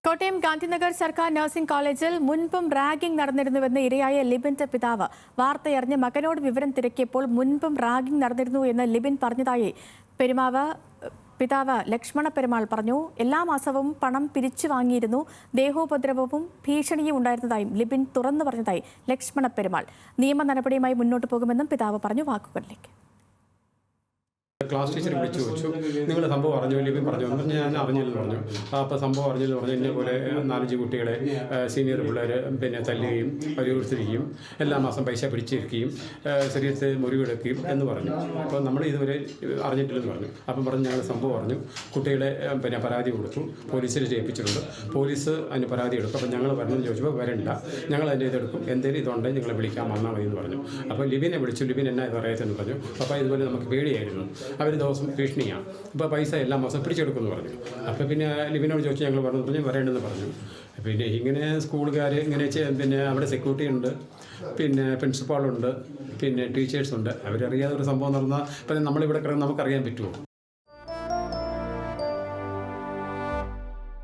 കോട്ടയം ഗാന്ധിനഗർ സർക്കാർ നഴ്സിംഗ് കോളേജിൽ മുൻപും റാഗിംഗ് നടന്നിരുന്നുവെന്ന് ഇരയായ ലിബിന്റെ പിതാവ് വാർത്തയറിഞ്ഞ് മകനോട് വിവരം തിരക്കിയപ്പോൾ മുൻപും റാഗിംഗ് നടന്നിരുന്നു എന്ന് ലിബിൻ പറഞ്ഞതായി പിതാവ് ലക്ഷ്മണ പെരുമാൾ പറഞ്ഞു. എല്ലാ മാസവും പണം പിരിച്ചു വാങ്ങിയിരുന്നു. ദേഹോപദ്രവവും ഭീഷണിയും ഉണ്ടായിരുന്നതായും ലിബിൻ തുറന്നു പറഞ്ഞതായി ലക്ഷ്മണ പെരുമാൾ. നിയമ നടപടിയുമായി മുന്നോട്ട് പോകുമെന്നും പിതാവ് പറഞ്ഞു. വാക്കുകളിലേക്ക്. ക്ലാസ് ടീച്ചർ വിളിച്ചു ചോദിച്ചു, നിങ്ങൾ സംഭവം അറിഞ്ഞു? ലിബിൻ പറഞ്ഞു. ഞാൻ അറിഞ്ഞില്ലെന്ന് പറഞ്ഞു. അപ്പോൾ സംഭവം അറിഞ്ഞെന്ന് പറഞ്ഞു. എന്നെ പോലെ 4-5 കുട്ടികളെ സീനിയർ പിള്ളേർ തല്ലുകയും പരിഹരിച്ചിരിക്കുകയും എല്ലാ മാസം പൈസ പിടിച്ചിരിക്കുകയും ശരീരത്തിൽ മുറിവെടുക്കുകയും എന്ന് പറഞ്ഞു. അപ്പോൾ നമ്മൾ ഇതുവരെ അറിഞ്ഞിട്ടില്ലെന്ന് പറഞ്ഞു. അപ്പം പറഞ്ഞ് ഞങ്ങൾ സംഭവം അറിഞ്ഞു. കുട്ടികളെ പരാതി കൊടുത്തു. പോലീസിൽ ഏൽപ്പിച്ചിട്ടുണ്ട്. പോലീസ് അതിന് പരാതി എടുക്കും. അപ്പം ഞങ്ങൾ വരണമെന്ന് ചോദിച്ചപ്പോൾ വരണ്ട, ഞങ്ങൾ അതിൻ്റെ ഇതെടുക്കും, എന്തെങ്കിലും ഇതുണ്ടെങ്കിൽ നിങ്ങളെ വിളിക്കാൻ വന്നാൽ മതി എന്ന് പറഞ്ഞു. അപ്പോൾ ലിബിനെ വിളിച്ചു. ലിബിൻ എന്നാ ഇത് അറിയാത്തെന്ന് പറഞ്ഞു. അപ്പോൾ ഇതുപോലെ നമുക്ക് പേടിയായിരുന്നു, അവർ ദിവസം ഭീഷണിയാണ്, ഇപ്പോൾ പൈസ എല്ലാ മാസം പിടിച്ചെടുക്കുമെന്ന് പറഞ്ഞു. അപ്പോൾ പിന്നെ ലിബിനോട് ചോദിച്ചു. ഞങ്ങൾ പറഞ്ഞു വരേണ്ടെന്ന് പറഞ്ഞു. പിന്നെ ഇങ്ങനെ സ്കൂളുകാർ ഇങ്ങനെ അവിടെ സെക്യൂരിറ്റി ഉണ്ട്, പിന്നെ പ്രിൻസിപ്പാളുണ്ട്, പിന്നെ ടീച്ചേഴ്സുണ്ട്. അവരറിയാതെ ഒരു സംഭവം നടന്നാൽ ഇപ്പം നമ്മളിവിടെ കിടന്ന് നമുക്കറിയാൻ പറ്റുമോ?